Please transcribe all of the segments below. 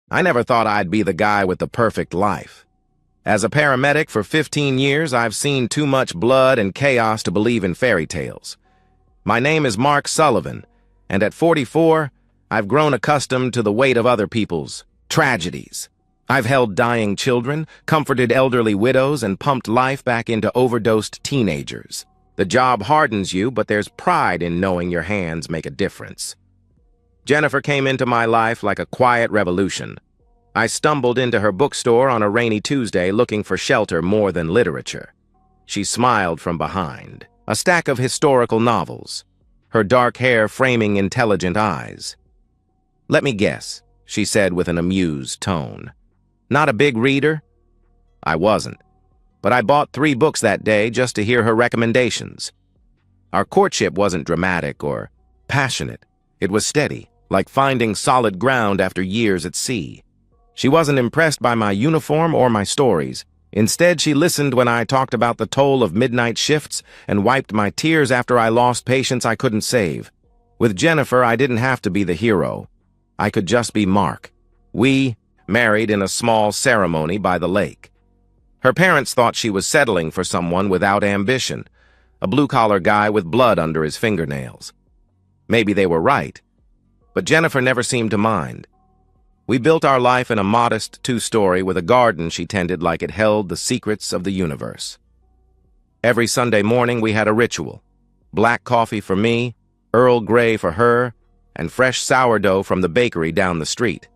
I never thought I'd be the guy with the perfect life. As a paramedic for 15 years, I've seen too much blood and chaos to believe in fairy tales. My name is Mark Sullivan, and at 44, I've grown accustomed to the weight of other people's tragedies. I've held dying children, comforted elderly widows, and pumped life back into overdosed teenagers. The job hardens you, but there's pride in knowing your hands make a difference. Jennifer came into my life like a quiet revolution. I stumbled into her bookstore on a rainy Tuesday looking for shelter more than literature. She smiled from behind, a stack of historical novels, her dark hair framing intelligent eyes. "Let me guess," she said with an amused tone. "Not a big reader?" I wasn't, but I bought 3 books that day just to hear her recommendations. Our courtship wasn't dramatic or passionate. It was steady, like finding solid ground after years at sea. She wasn't impressed by my uniform or my stories. Instead, she listened when I talked about the toll of midnight shifts and wiped my tears after I lost patients I couldn't save. With Jennifer, I didn't have to be the hero. I could just be Mark. We married in a small ceremony by the lake. Her parents thought she was settling for someone without ambition, a blue-collar guy with blood under his fingernails. Maybe they were right, but Jennifer never seemed to mind. We built our life in a modest 2-story with a garden she tended like it held the secrets of the universe. Every Sunday morning we had a ritual: black coffee for me, Earl Grey for her, and fresh sourdough from the bakery down the street.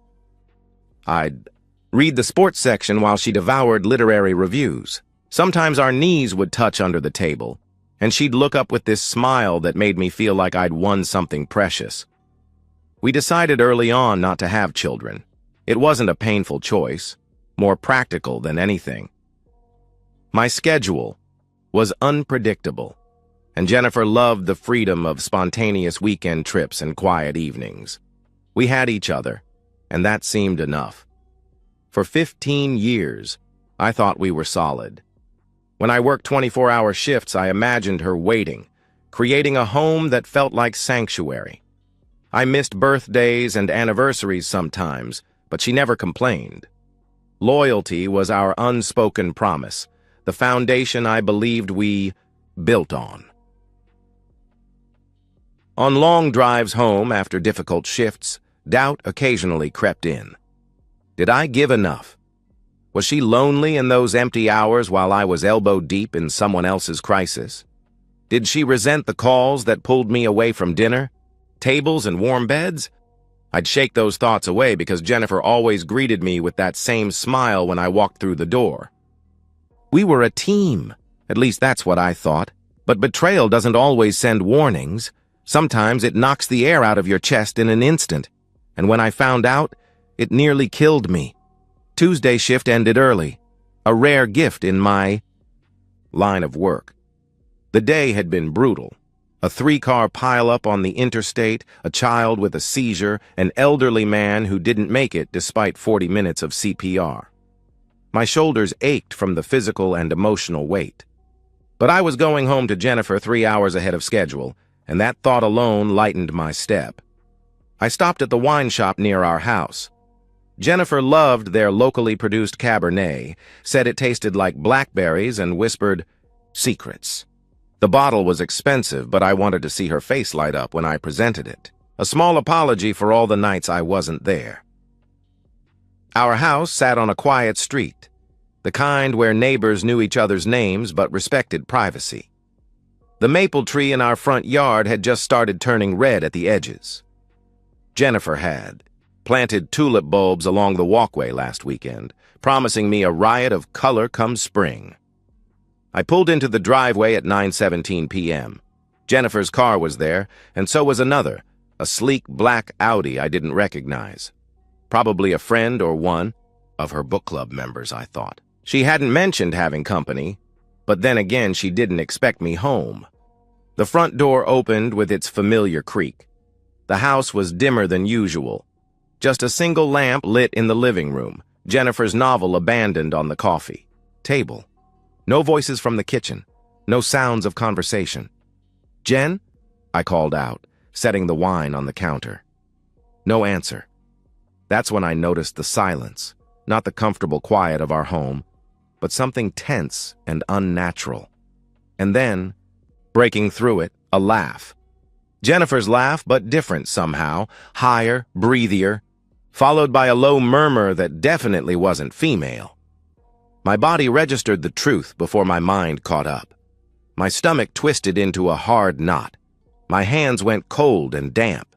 I'd read the sports section while she devoured literary reviews. Sometimes our knees would touch under the table, and she'd look up with this smile that made me feel like I'd won something precious. We decided early on not to have children. It wasn't a painful choice, more practical than anything. My schedule was unpredictable, and Jennifer loved the freedom of spontaneous weekend trips and quiet evenings. We had each other, and that seemed enough. For 15 years, I thought we were solid. When I worked 24-hour shifts, I imagined her waiting, creating a home that felt like sanctuary. I missed birthdays and anniversaries sometimes, but she never complained. Loyalty was our unspoken promise, the foundation I believed we built on. On long drives home after difficult shifts, doubt occasionally crept in. Did I give enough? Was she lonely in those empty hours while I was elbow-deep in someone else's crisis? Did she resent the calls that pulled me away from dinner, tables, and warm beds? I'd shake those thoughts away because Jennifer always greeted me with that same smile when I walked through the door. We were a team. At least that's what I thought. But betrayal doesn't always send warnings. Sometimes it knocks the air out of your chest in an instant. And when I found out, it nearly killed me. Tuesday shift ended early, a rare gift in my line of work. The day had been brutal. A 3-car pileup on the interstate, a child with a seizure, an elderly man who didn't make it despite 40 minutes of CPR. My shoulders ached from the physical and emotional weight. But I was going home to Jennifer 3 hours ahead of schedule, and that thought alone lightened my step. I stopped at the wine shop near our house. Jennifer loved their locally produced Cabernet, said it tasted like blackberries, and whispered, "Secrets." The bottle was expensive, but I wanted to see her face light up when I presented it. A small apology for all the nights I wasn't there. Our house sat on a quiet street, the kind where neighbors knew each other's names but respected privacy. The maple tree in our front yard had just started turning red at the edges. Jennifer had planted tulip bulbs along the walkway last weekend, promising me a riot of color come spring. I pulled into the driveway at 9:17 p.m. Jennifer's car was there, and so was another, a sleek black Audi I didn't recognize. Probably a friend or one of her book club members, I thought. She hadn't mentioned having company, but then again she didn't expect me home. The front door opened with its familiar creak. The house was dimmer than usual. Just a single lamp lit in the living room, Jennifer's novel abandoned on the coffee table. No voices from the kitchen, no sounds of conversation. "Jen?" I called out, setting the wine on the counter. No answer. That's when I noticed the silence, not the comfortable quiet of our home, but something tense and unnatural. And then, breaking through it, a laugh. Jennifer's laugh, but different somehow, higher, breathier, followed by a low murmur that definitely wasn't female. My body registered the truth before my mind caught up. My stomach twisted into a hard knot. My hands went cold and damp.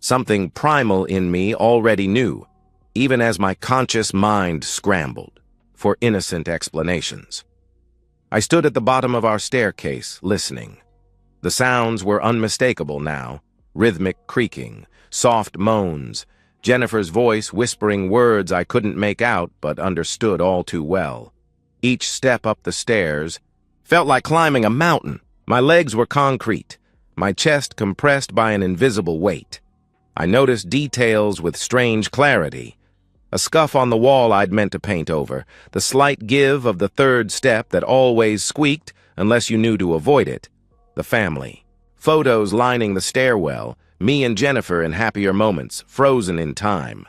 Something primal in me already knew, even as my conscious mind scrambled for innocent explanations. I stood at the bottom of our staircase, listening. The sounds were unmistakable now, rhythmic creaking, soft moans, Jennifer's voice whispering words I couldn't make out but understood all too well. Each step up the stairs felt like climbing a mountain. My legs were concrete, my chest compressed by an invisible weight. I noticed details with strange clarity. A scuff on the wall I'd meant to paint over, the slight give of the third step that always squeaked unless you knew to avoid it. The family. Photos lining the stairwell, me and Jennifer in happier moments, frozen in time.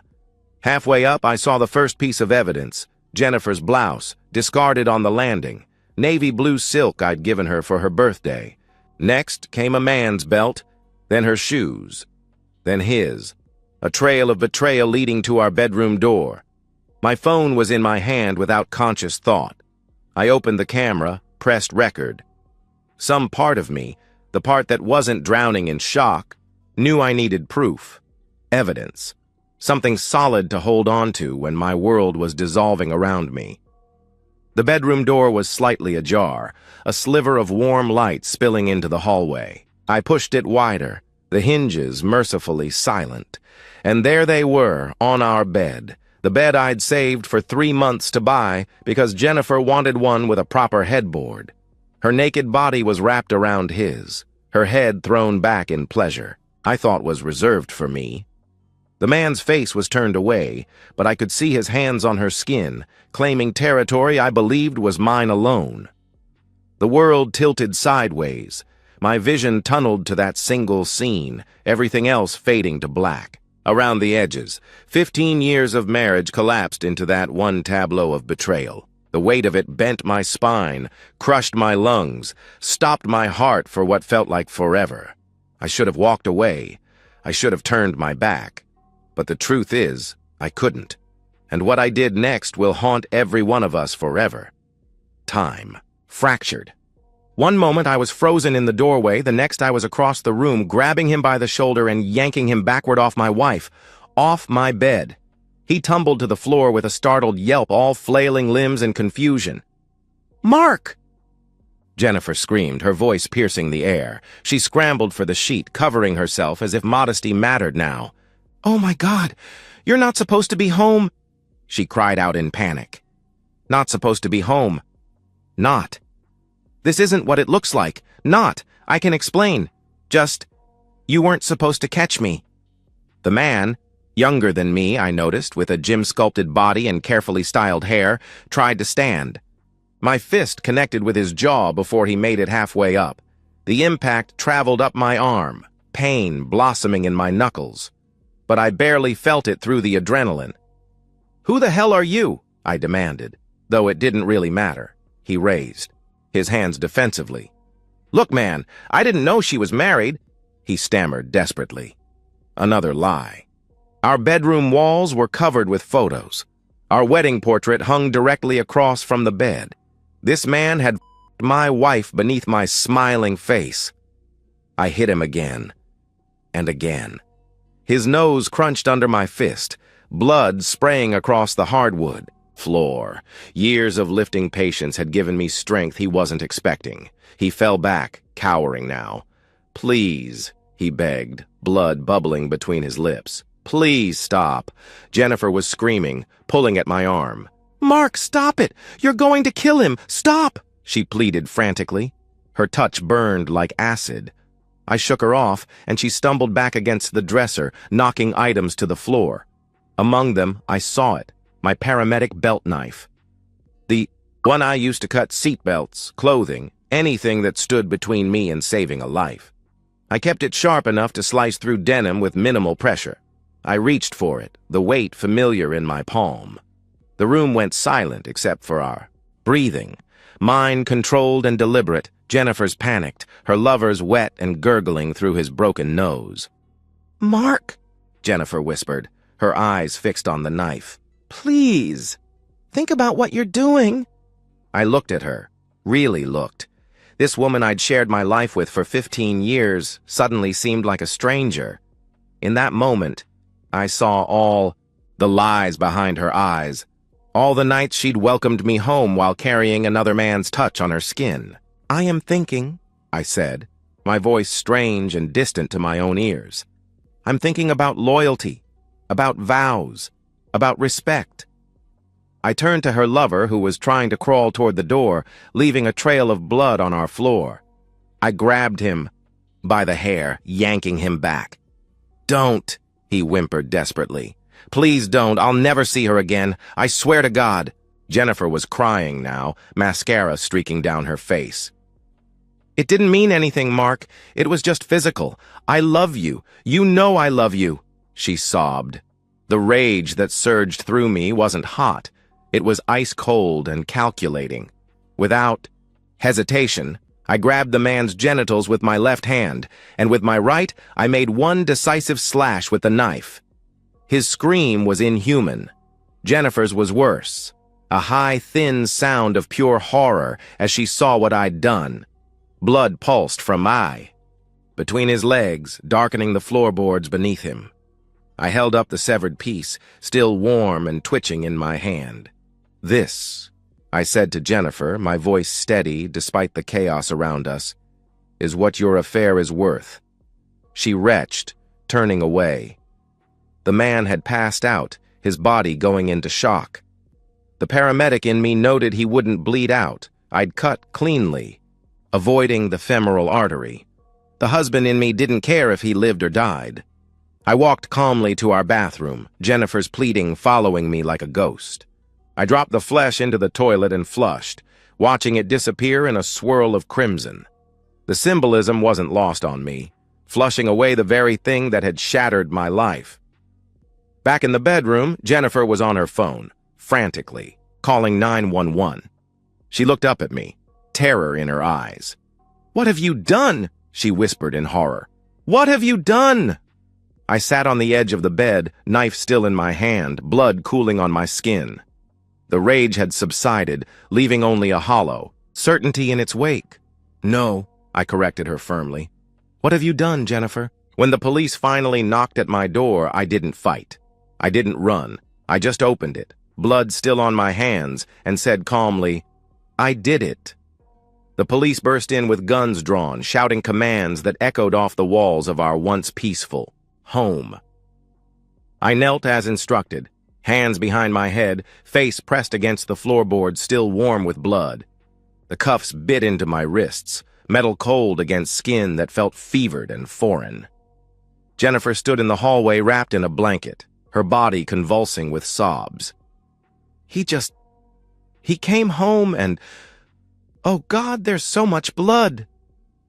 Halfway up, I saw the first piece of evidence, Jennifer's blouse, discarded on the landing, navy blue silk I'd given her for her birthday. Next came a man's belt, then her shoes, then his. A trail of betrayal leading to our bedroom door. My phone was in my hand without conscious thought. I opened the camera, pressed record. Some part of me, the part that wasn't drowning in shock, knew I needed proof, evidence, something solid to hold on to when my world was dissolving around me. The bedroom door was slightly ajar, a sliver of warm light spilling into the hallway. I pushed it wider, the hinges mercifully silent. And there they were, on our bed, the bed I'd saved for 3 months to buy because Jennifer wanted one with a proper headboard. Her naked body was wrapped around his, her head thrown back in pleasure, I thought was reserved for me. The man's face was turned away, but I could see his hands on her skin, claiming territory I believed was mine alone. The world tilted sideways, my vision tunneled to that single scene, everything else fading to black. Around the edges, 15 years of marriage collapsed into that one tableau of betrayal. The weight of it bent my spine, crushed my lungs, stopped my heart for what felt like forever. I should have walked away. I should have turned my back. But the truth is, I couldn't. And what I did next will haunt every one of us forever. Time. Fractured. One moment I was frozen in the doorway, the next I was across the room, grabbing him by the shoulder and yanking him backward off my wife, off my bed. He tumbled to the floor with a startled yelp, all flailing limbs and confusion. "Mark!" Jennifer screamed, her voice piercing the air. She scrambled for the sheet, covering herself as if modesty mattered now. "Oh my God, you're not supposed to be home!" she cried out in panic. Not supposed to be home. Not. This isn't what it looks like. Not. I can explain. Just, you weren't supposed to catch me. The man, younger than me, I noticed, with a gym-sculpted body and carefully styled hair, tried to stand. My fist connected with his jaw before he made it halfway up. The impact traveled up my arm, pain blossoming in my knuckles. But I barely felt it through the adrenaline. "Who the hell are you?" I demanded, though it didn't really matter. He raised, his hands defensively. "Look, man, I didn't know she was married," he stammered desperately. Another lie. Our bedroom walls were covered with photos. Our wedding portrait hung directly across from the bed. This man had f***ed my wife beneath my smiling face. I hit him again, and again. His nose crunched under my fist, blood spraying across the hardwood floor. Years of lifting patience had given me strength he wasn't expecting. He fell back, cowering now. "Please," he begged, blood bubbling between his lips. "Please stop." Jennifer was screaming, pulling at my arm. "Mark, stop it! You're going to kill him! Stop!" she pleaded frantically. Her touch burned like acid. I shook her off, and she stumbled back against the dresser, knocking items to the floor. Among them, I saw it, my paramedic belt knife. The one I used to cut seatbelts, clothing, anything that stood between me and saving a life. I kept it sharp enough to slice through denim with minimal pressure. I reached for it, the weight familiar in my palm. The room went silent except for our breathing. Mine controlled and deliberate, Jennifer's panicked, her lover's wet and gurgling through his broken nose. "Mark," Jennifer whispered, her eyes fixed on the knife. "Please, think about what you're doing." I looked at her, really looked. This woman I'd shared my life with for 15 years suddenly seemed like a stranger. In that moment, I saw all the lies behind her eyes, all the nights she'd welcomed me home while carrying another man's touch on her skin. "I am thinking," I said, my voice strange and distant to my own ears. "I'm thinking about loyalty, about vows, about respect." I turned to her lover, who was trying to crawl toward the door, leaving a trail of blood on our floor. I grabbed him by the hair, yanking him back. "Don't," he whimpered desperately. "Please don't. I'll never see her again. I swear to God." Jennifer was crying now, mascara streaking down her face. "It didn't mean anything, Mark. It was just physical. I love you. You know I love you," she sobbed. The rage that surged through me wasn't hot. It was ice-cold and calculating. Without hesitation, I grabbed the man's genitals with my left hand, and with my right, I made one decisive slash with the knife. His scream was inhuman. Jennifer's was worse. A high, thin sound of pure horror as she saw what I'd done. Blood pulsed from between his legs, darkening the floorboards beneath him. I held up the severed piece, still warm and twitching in my hand. "This," I said to Jennifer, my voice steady despite the chaos around us, "is what your affair is worth." She retched, turning away. The man had passed out, his body going into shock. The paramedic in me noted he wouldn't bleed out. I'd cut cleanly, avoiding the femoral artery. The husband in me didn't care if he lived or died. I walked calmly to our bathroom, Jennifer's pleading following me like a ghost. I dropped the flesh into the toilet and flushed, watching it disappear in a swirl of crimson. The symbolism wasn't lost on me, flushing away the very thing that had shattered my life. Back in the bedroom, Jennifer was on her phone, frantically, calling 911. She looked up at me, terror in her eyes. "What have you done?" she whispered in horror. "What have you done?" I sat on the edge of the bed, knife still in my hand, blood cooling on my skin. The rage had subsided, leaving only a hollow, certainty in its wake. "No," I corrected her firmly. "What have you done, Jennifer?" When the police finally knocked at my door, I didn't fight. I didn't run. I just opened it, blood still on my hands, and said calmly, "I did it." The police burst in with guns drawn, shouting commands that echoed off the walls of our once peaceful home. I knelt as instructed, hands behind my head, face pressed against the floorboards still warm with blood. The cuffs bit into my wrists, metal cold against skin that felt fevered and foreign. Jennifer stood in the hallway wrapped in a blanket, her body convulsing with sobs. He came home and, oh God, there's so much blood,"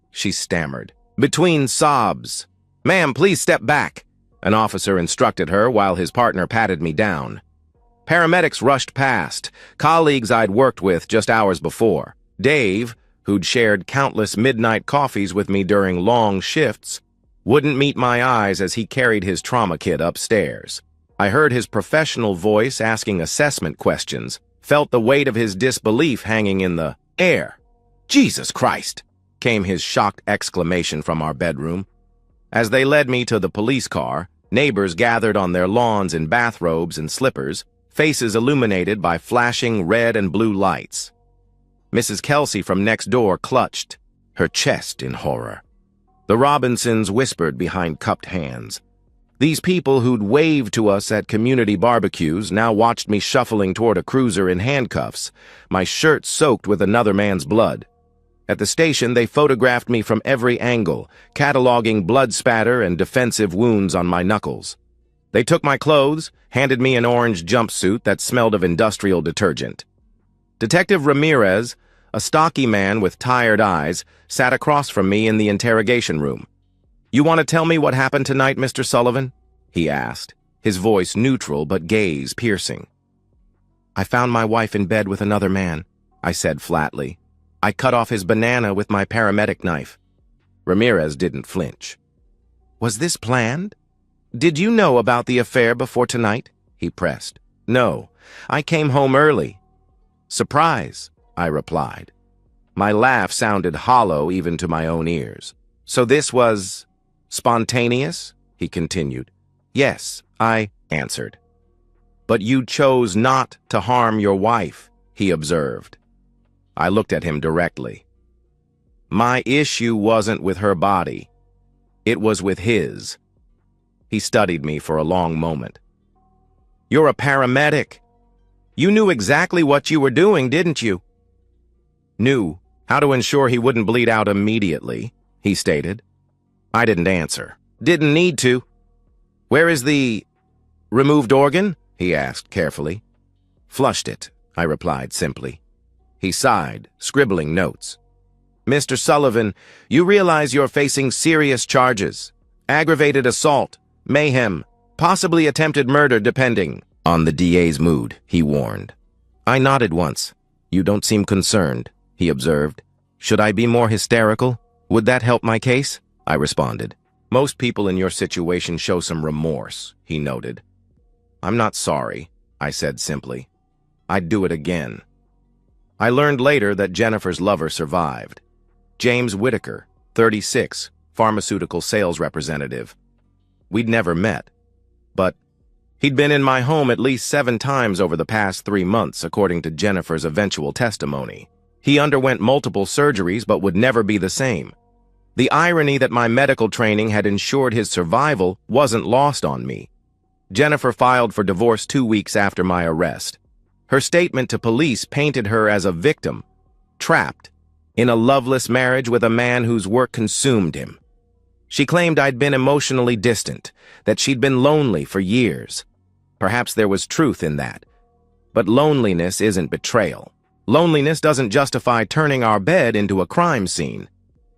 she stammered, between sobs. "Ma'am, please step back," an officer instructed her while his partner patted me down. Paramedics rushed past, colleagues I'd worked with just hours before. Dave, who'd shared countless midnight coffees with me during long shifts, wouldn't meet my eyes as he carried his trauma kit upstairs. I heard his professional voice asking assessment questions, felt the weight of his disbelief hanging in the air. "Jesus Christ!" came his shocked exclamation from our bedroom. As they led me to the police car, neighbors gathered on their lawns in bathrobes and slippers, faces illuminated by flashing red and blue lights. Mrs. Kelsey from next door clutched her chest in horror. The Robinsons whispered behind cupped hands. These people who'd waved to us at community barbecues now watched me shuffling toward a cruiser in handcuffs, my shirt soaked with another man's blood. At the station, they photographed me from every angle, cataloging blood spatter and defensive wounds on my knuckles. They took my clothes, handed me an orange jumpsuit that smelled of industrial detergent. Detective Ramirez, a stocky man with tired eyes, sat across from me in the interrogation room. "You want to tell me what happened tonight, Mr. Sullivan?" he asked. his voice neutral but gaze piercing. I found my wife in bed with another man, I said flatly. I cut off his banana with my paramedic knife. Ramirez didn't flinch. Was this planned? Did you know about the affair before tonight? He pressed. No, I came home early. Surprise, I replied. My laugh sounded hollow even to my own ears. So this was spontaneous? He continued. Yes, I answered. But you chose not to harm your wife, he observed. I looked at him directly. My issue wasn't with her body. It was with his. He studied me for a long moment. You're a paramedic. You knew exactly what you were doing, didn't you? Knew how to ensure he wouldn't bleed out immediately, he stated. I didn't answer. Didn't need to. Where is the removed organ? He asked carefully. Flushed it, I replied simply. He sighed, scribbling notes. Mr. Sullivan, you realize you're facing serious charges. Aggravated assault, mayhem, possibly attempted murder depending on the DA's mood, he warned. I nodded once. You don't seem concerned, he observed. Should I be more hysterical? Would that help my case? I responded. Most people in your situation show some remorse, he noted. I'm not sorry, I said simply. I'd do it again. I learned later that Jennifer's lover survived. James Whitaker, 36, pharmaceutical sales representative. We'd never met, but he'd been in my home at least 7 times over the past 3 months, according to Jennifer's eventual testimony. He underwent multiple surgeries but would never be the same. The irony that my medical training had ensured his survival wasn't lost on me. Jennifer filed for divorce 2 weeks after my arrest. Her statement to police painted her as a victim, trapped in a loveless marriage with a man whose work consumed him. She claimed I'd been emotionally distant, that she'd been lonely for years. Perhaps there was truth in that. But loneliness isn't betrayal. Loneliness doesn't justify turning our bed into a crime scene.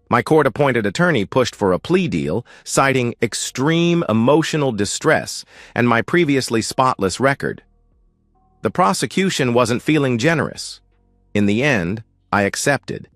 My court-appointed attorney pushed for a plea deal, citing extreme emotional distress and my previously spotless record. The prosecution wasn't feeling generous. In the end, I accepted.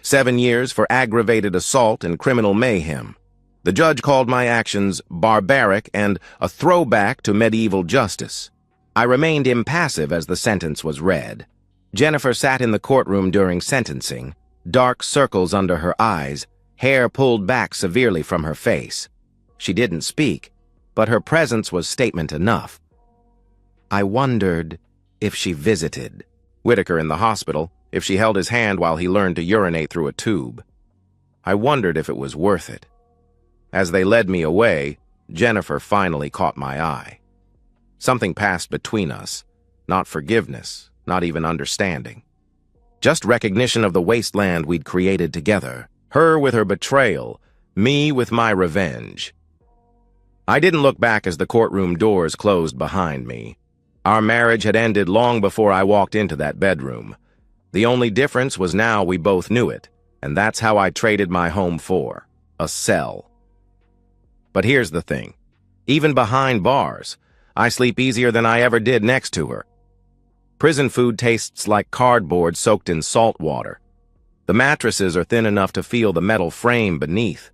7 years for aggravated assault and criminal mayhem. The judge called my actions barbaric and a throwback to medieval justice. I remained impassive as the sentence was read. Jennifer sat in the courtroom during sentencing, dark circles under her eyes, hair pulled back severely from her face. She didn't speak, but her presence was statement enough. I wondered if she visited Whitaker in the hospital, if she held his hand while he learned to urinate through a tube. I wondered if it was worth it. As they led me away, Jennifer finally caught my eye. Something passed between us, not forgiveness, not even understanding. Just recognition of the wasteland we'd created together, her with her betrayal, me with my revenge. I didn't look back as the courtroom doors closed behind me. Our marriage had ended long before I walked into that bedroom. The only difference was now we both knew it, and that's how I traded my home for a cell. But here's the thing. Even behind bars, I sleep easier than I ever did next to her. Prison food tastes like cardboard soaked in salt water. The mattresses are thin enough to feel the metal frame beneath.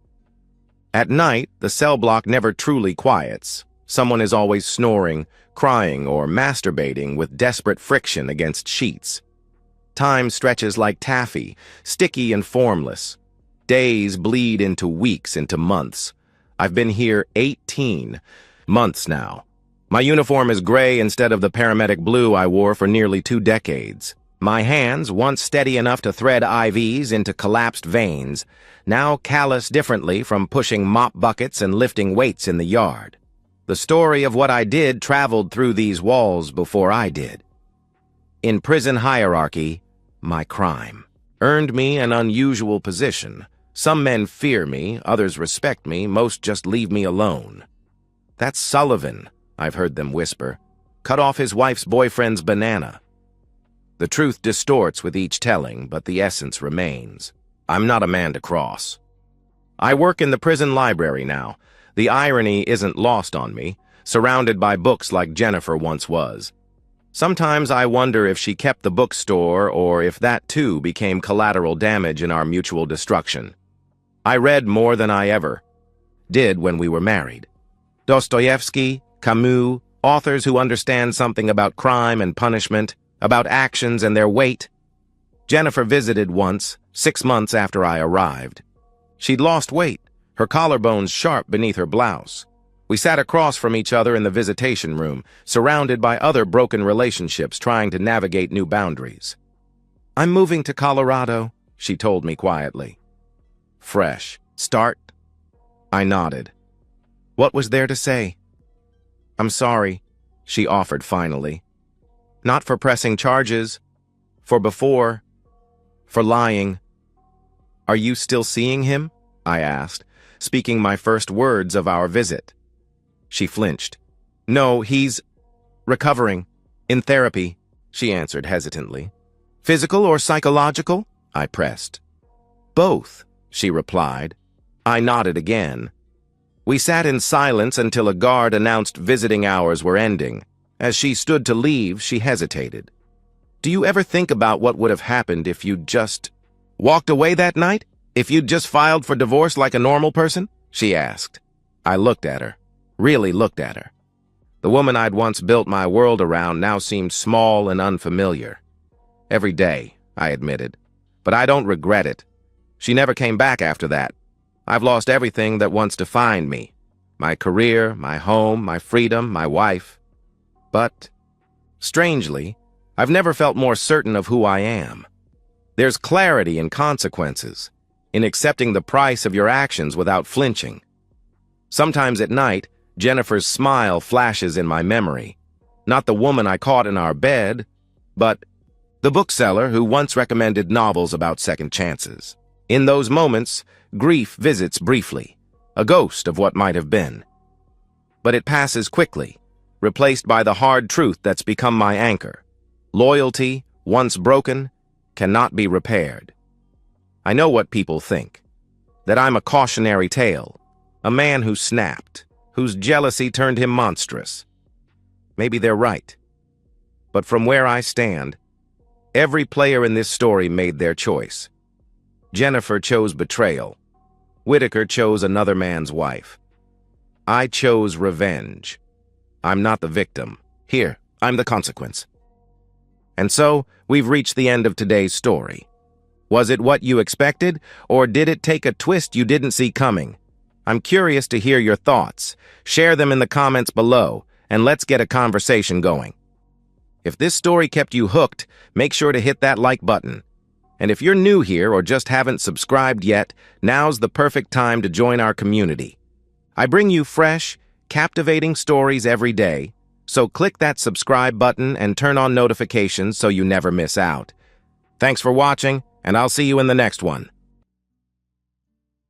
At night, the cell block never truly quiets. Someone is always snoring, crying, or masturbating with desperate friction against sheets. Time stretches like taffy, sticky and formless. Days bleed into weeks, into months. I've been here 18 months now. My uniform is gray instead of the paramedic blue I wore for nearly 2 decades. My hands, once steady enough to thread IVs into collapsed veins, now callous differently from pushing mop buckets and lifting weights in the yard. The story of what I did traveled through these walls before I did. In prison hierarchy, my crime earned me an unusual position. Some men fear me, others respect me, most just leave me alone. That's Sullivan, I've heard them whisper. Cut off his wife's boyfriend's banana. The truth distorts with each telling, but the essence remains. I'm not a man to cross. I work in the prison library now. The irony isn't lost on me. surrounded by books like Jennifer once was. Sometimes I wonder if she kept the bookstore or if that too became collateral damage in our mutual destruction. I read more than I ever did when we were married. Dostoevsky, Camus, authors who understand something about crime and punishment, about actions and their weight. Jennifer visited once, 6 months after I arrived. She'd lost weight, her collarbones sharp beneath her blouse. We sat across from each other in the visitation room, surrounded by other broken relationships trying to navigate new boundaries. "I'm moving to Colorado," she told me quietly. "Fresh start?" I nodded. What was there to say? "I'm sorry," she offered finally. "Not for pressing charges, for lying." "Are you still seeing him?" I asked, speaking my first words of our visit. She flinched. "No, he's recovering. In therapy," she answered hesitantly. "Physical or psychological?" I pressed. "Both," she replied. I nodded again. We sat in silence until a guard announced visiting hours were ending. As she stood to leave, she hesitated. "Do you ever think about what would have happened if you'd just walked away that night? If you'd just filed for divorce like a normal person?" she asked. I looked at her. Really looked at her. The woman I'd once built my world around now seemed small and unfamiliar. "Every day," I admitted. "But I don't regret it. She never came back after that. I've lost everything that once defined me. My career, my home, my freedom, my wife. But, strangely, I've never felt more certain of who I am. There's clarity in consequences, in accepting the price of your actions without flinching. Sometimes at night, Jennifer's smile flashes in my memory. Not the woman I caught in our bed, but the bookseller who once recommended novels about second chances. In those moments, grief visits briefly, a ghost of what might have been. But it passes quickly, replaced by the hard truth that's become my anchor. Loyalty, once broken, cannot be repaired. I know what people think, that I'm a cautionary tale, a man who snapped, whose jealousy turned him monstrous. Maybe they're right. But from where I stand, every player in this story made their choice. Jennifer chose betrayal. Whitaker chose another man's wife. I chose revenge. I'm not the victim. Here, I'm the consequence. And so, we've reached the end of today's story. Was it what you expected, or did it take a twist you didn't see coming? I'm curious to hear your thoughts. Share them in the comments below, and let's get a conversation going. If this story kept you hooked, make sure to hit that like button. And if you're new here or just haven't subscribed yet, now's the perfect time to join our community. I bring you fresh, captivating stories every day, so click that subscribe button and turn on notifications so you never miss out. Thanks for watching, and I'll see you in the next one.